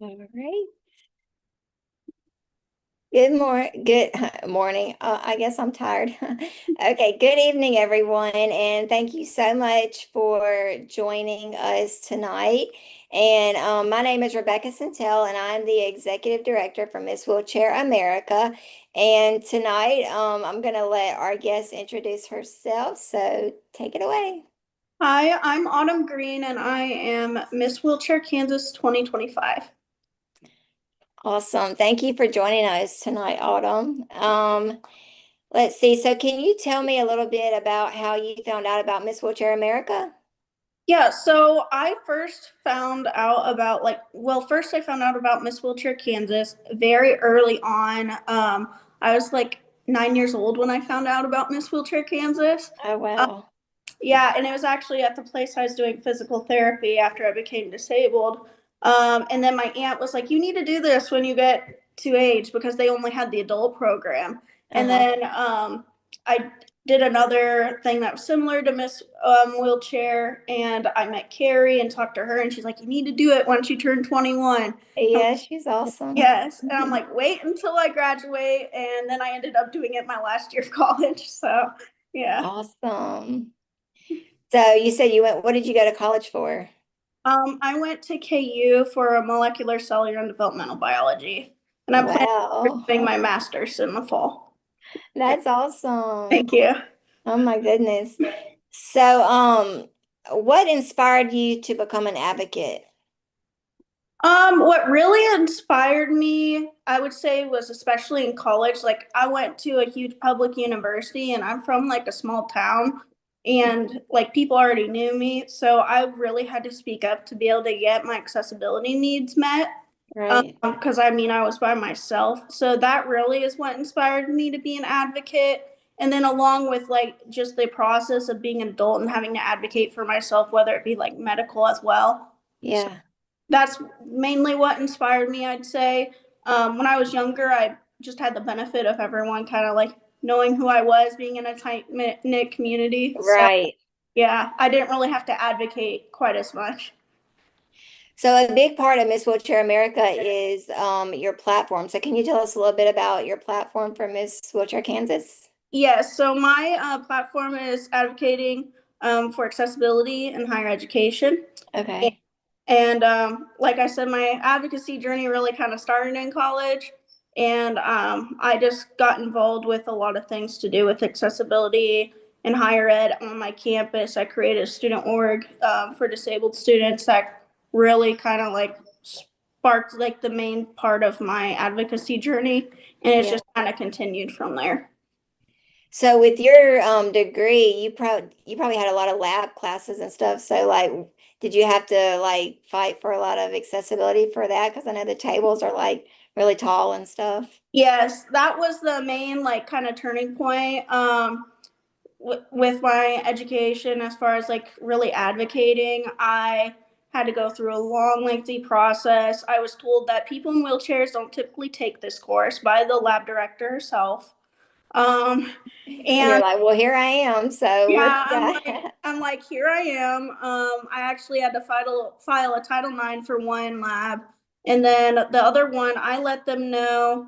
All right. Good morning. I guess I'm tired. Okay, good evening, everyone, and thank you so much for joining us tonight. And my name is Rebecca Centel, and I'm the Executive Director for Miss Wheelchair America. And tonight, I'm going to let our guest introduce herself. So take it away. Hi, I'm Autumn Green and I am Miss Wheelchair Kansas 2025. Awesome. Thank you for joining us tonight, Autumn. Let's see. So can you tell me a little bit about how you found out about Miss Wheelchair America? Yeah, so I first found out about first I found out about Miss Wheelchair Kansas very early on. I was like 9 years old when I found out about Miss Wheelchair Kansas. Oh, wow. Yeah, and it was actually at the place I was doing physical therapy after I became disabled. And then my aunt was like, "You need to do this when you get to age," because they only had the adult program. And Uh-huh. then I did another thing that was similar to Miss Wheelchair, and I met Carrie and talked to her, and she's like, "You need to do it once you turn 21." Yeah, she's awesome. Yes, and I'm like, "Wait until I graduate," and then I ended up doing it my last year of college. So yeah. Awesome. So you said what did you go to college for? I went to KU for a molecular cellular and developmental biology, and I'm planning on Wow. doing my master's in the fall. That's awesome. Thank you. Oh my goodness. So, what inspired you to become an advocate? What really inspired me, I would say, was especially in college. Like, I went to a huge public university, and I'm from like a small town, and like people already knew me, so I really had to speak up to be able to get my accessibility needs met. Right. Because I mean, I was by myself. So that really is what inspired me to be an advocate. And then, along with like just the process of being an adult and having to advocate for myself, whether it be like medical as well. So Yeah. that's mainly what inspired me, I'd say. When I was younger, I just had the benefit of everyone kind of like knowing who I was, being in a tight knit community. So, Right. yeah, I didn't really have to advocate quite as much. So a big part of Miss Wheelchair America is your platform. So can you tell us a little bit about your platform for Miss Wheelchair Kansas? Yes, so my platform is advocating for accessibility in higher education. Okay. And like I said, my advocacy journey really kind of started in college. And I just got involved with a lot of things to do with accessibility in higher ed on my campus. I created a student org for disabled students that really kind of like sparked like the main part of my advocacy journey. And it's Yeah. just kind of continued from there. So with your degree, you probably had a lot of lab classes and stuff. So like, did you have to like fight for a lot of accessibility for that? Because I know the tables are like really tall and stuff. Yes, that was the main like kind of turning point with my education as far as like really advocating. I had to go through a long, lengthy process. I was told that people in wheelchairs don't typically take this course by the lab director herself. Um, And you're and like, well, here I am. So what yeah, you got? I'm like, here I am. I actually had to file a Title IX for one lab, and then the other one, I let them know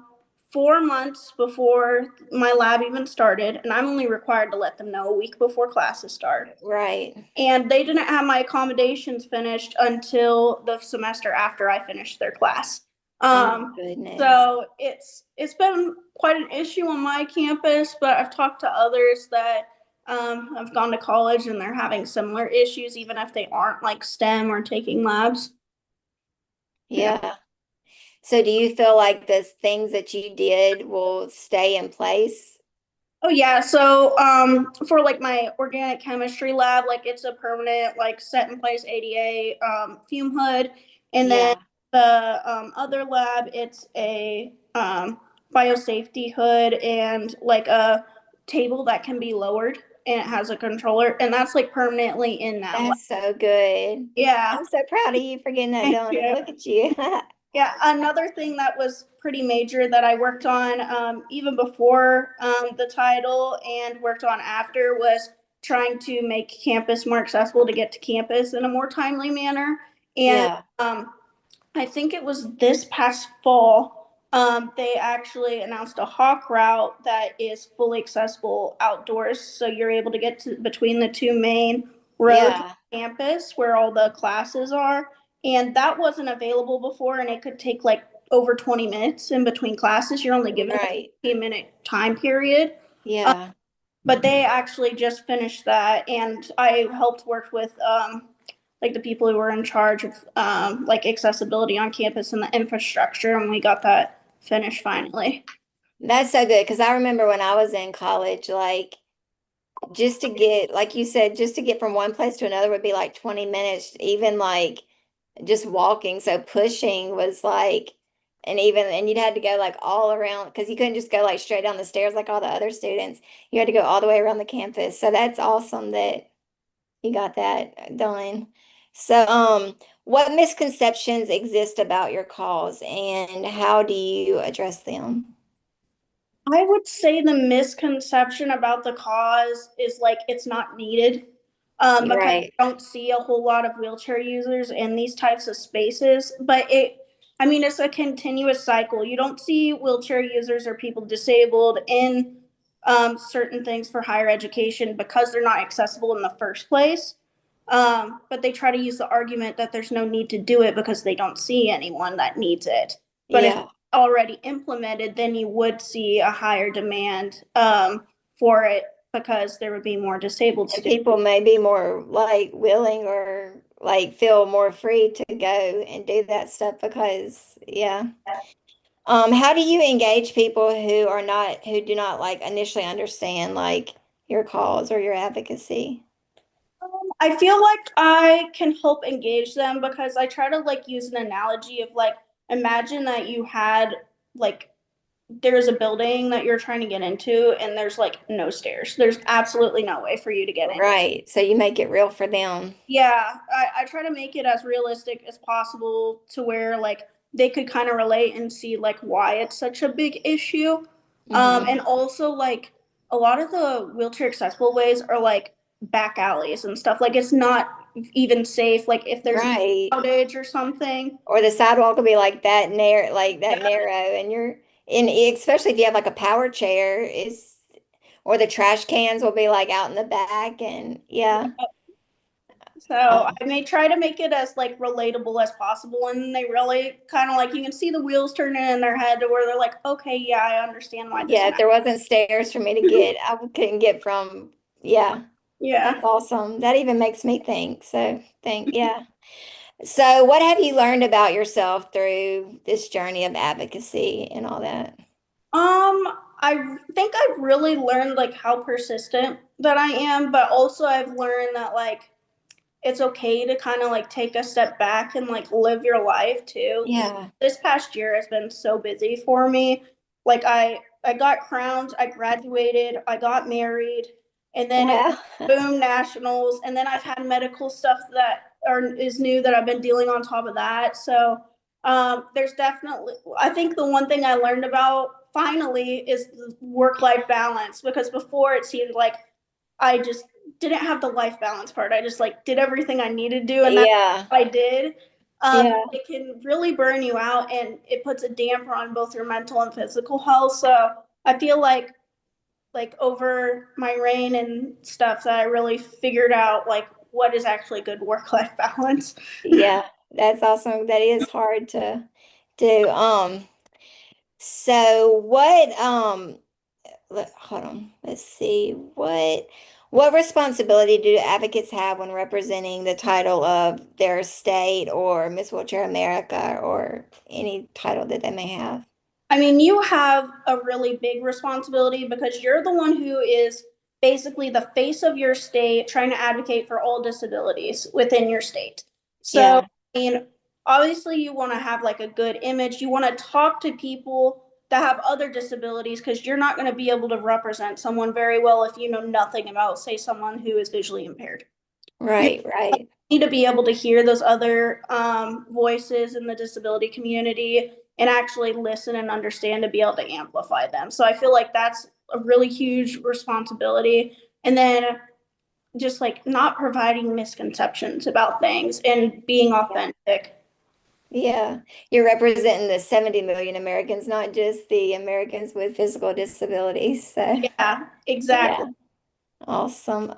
4 months before my lab even started, and I'm only required to let them know a week before classes start. Right. And they didn't have my accommodations finished until the semester after I finished their class. Oh my Um, goodness. so it's been quite an issue on my campus, but I've talked to others that have gone to college and they're having similar issues, even if they aren't like STEM or taking labs. Yeah. Yeah. So do you feel like the things that you did will stay in place? Oh yeah, so for like my organic chemistry lab, like it's a permanent like set in place ADA fume hood, and then Yeah. the other lab it's a biosafety hood and like a table that can be lowered and it has a controller and that's like permanently in that lab. That's so good. Yeah, I'm so proud of you for getting that thank done. you. Look at you. Yeah, another thing that was pretty major that I worked on even before the title and worked on after was trying to make campus more accessible to get to campus in a more timely manner. And Yeah. I think it was this past fall, they actually announced a hawk route that is fully accessible outdoors. So you're able to get to between the two main roads on Yeah, campus where all the classes are. And that wasn't available before, and it could take like over 20 minutes in between classes. You're only given a right. 15-minute time period. Yeah. But they actually just finished that, and I helped work with like the people who were in charge of like accessibility on campus and the infrastructure, and we got that finished finally. That's so good because I remember when I was in college, like just to get, like you said, just to get from one place to another would be like 20 minutes, even like just walking. So pushing was like, and you'd had to go like all around because you couldn't just go like straight down the stairs like all the other students. You had to go all the way around the campus. So that's awesome that you got that done. So, what misconceptions exist about your cause and how do you address them? I would say the misconception about the cause is like it's not needed, because Right. I don't see a whole lot of wheelchair users in these types of spaces. But I mean, it's a continuous cycle. You don't see wheelchair users or people disabled in certain things for higher education because they're not accessible in the first place. But they try to use the argument that there's no need to do it because they don't see anyone that needs it. But if Yeah. already implemented, then you would see a higher demand for it because there would be more disabled And students. people may be more like willing or like feel more free to go and do that stuff because, yeah. How do you engage people who do not like initially understand like your cause or your advocacy? I feel like I can help engage them because I try to like use an analogy of like imagine that you had like there's a building that you're trying to get into and there's like no stairs. There's absolutely no way for you to get in. Right. So you make it real for them. Yeah, I try to make it as realistic as possible to where like they could kind of relate and see like why it's such a big issue. Hmm. And also like a lot of the wheelchair accessible ways are like back alleys and stuff. Like it's not even safe. Like if there's an Right. outage or something. Or the sidewalk will be like that narrow, and especially if you have like a power chair, is or the trash cans will be like out in the back, and yeah. So Um, I may try to make it as like relatable as possible, and they really kind of like you can see the wheels turning in their head to where they're like, okay, yeah, I understand why this yeah, if matters. there wasn't stairs for me to get, I couldn't get from, yeah, Yeah. that's awesome. That even makes me think. So yeah. So what have you learned about yourself through this journey of advocacy and all that? I think I've really learned like how persistent that I am, but also I've learned that like it's okay to kind of like take a step back and like live your life too. Yeah. This past year has been so busy for me. Like I got crowned, I graduated, I got married, and then it Wow. boom nationals, and then I've had medical stuff that is new that I've been dealing on top of that. So there's definitely I think the one thing I learned about finally is the work life balance because before it seemed like I just didn't have the life balance part. I just like did everything I needed to do, and that's Yeah. what I did. Yeah. It can really burn you out, and it puts a damper on both your mental and physical health. So I feel like over my reign and stuff that I really figured out like what is actually good work life balance. Yeah. That's awesome. That is hard to do. So hold on. Let's see. What responsibility do advocates have when representing the title of their state or Miss Wheelchair America or any title that they may have? I mean, you have a really big responsibility because you're the one who is basically the face of your state trying to advocate for all disabilities within your state. So, Yeah. I mean, obviously, you want to have like a good image. You want to talk to people that have other disabilities because you're not going to be able to represent someone very well if you know nothing about, say, someone who is visually impaired. You Right, right. need to be able to hear those other voices in the disability community and actually listen and understand to be able to amplify them. So I feel like that's a really huge responsibility. And then just like not providing misconceptions about things and being Yeah. authentic. Yeah. You're representing the 70 million Americans, not just the Americans with physical disabilities. So, Yeah, exactly. yeah. Awesome.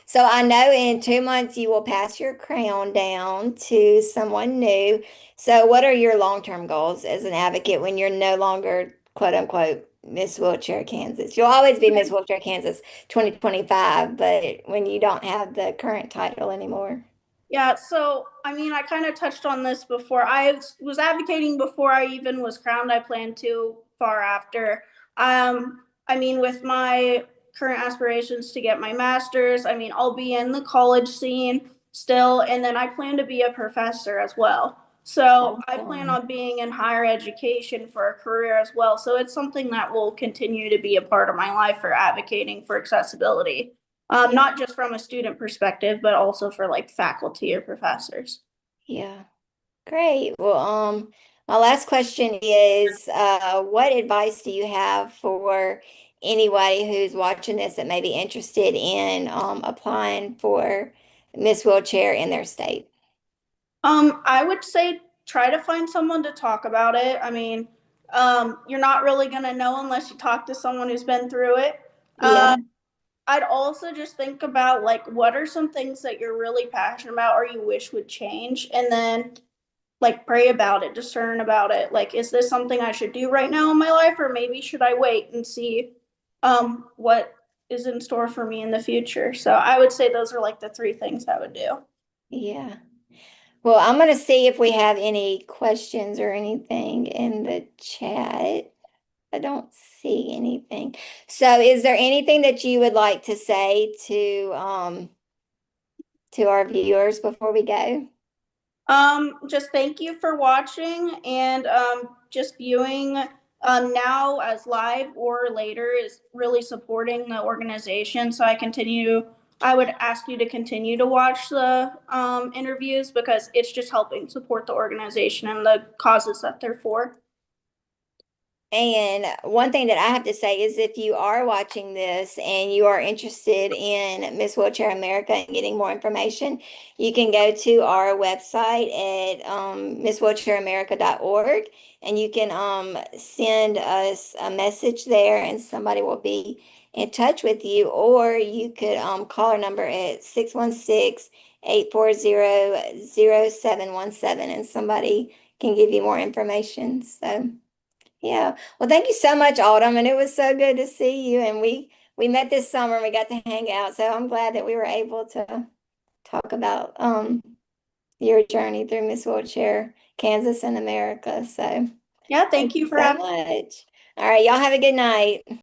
So I know in 2 months you will pass your crown down to someone new. So what are your long-term goals as an advocate when you're no longer quote unquote Miss Wheelchair Kansas? You'll always be Miss Wheelchair Kansas 2025, but when you don't have the current title anymore. Yeah, so I mean, I kind of touched on this before. I was advocating before I even was crowned. I plan to far after. I mean, with my current aspirations to get my master's, I mean, I'll be in the college scene still, and then I plan to be a professor as well. So I plan Awesome. on being in higher education for a career as well. So it's something that will continue to be a part of my life for advocating for accessibility, Yeah. not just from a student perspective, but also for like faculty or professors. Yeah. Great. Well, my last question is, what advice do you have for anybody who's watching this that may be interested in applying for Miss Wheelchair in their state? I would say try to find someone to talk about it. I mean, you're not really gonna know unless you talk to someone who's been through it. Yeah, I'd also just think about like what are some things that you're really passionate about or you wish would change, and then like pray about it, discern about it. Like, is this something I should do right now in my life, or maybe should I wait and see what is in store for me in the future? So I would say those are like the three things I would do. yeah. Well, I'm going to see if we have any questions or anything in the chat. I don't see anything. So, is there anything that you would like to say to our viewers before we go? Just thank you for watching and just viewing now as live or later is really supporting the organization. So I would ask you to continue to watch the interviews because it's just helping support the organization and the causes that they're for. And one thing that I have to say is if you are watching this and you are interested in Miss Wheelchair America and getting more information, you can go to our website at misswheelchairamerica.org and you can send us a message there and somebody will be in touch with you. Or you could call our number at 616-840-0717 and somebody can give you more information. So. Yeah. Well, thank you so much, Autumn, and it was so good to see you. And we met this summer and we got to hang out. So I'm glad that we were able to talk about your journey through Miss Wheelchair, Kansas and America. So Yeah, thank thank you you for so having much. All right, y'all have a good night.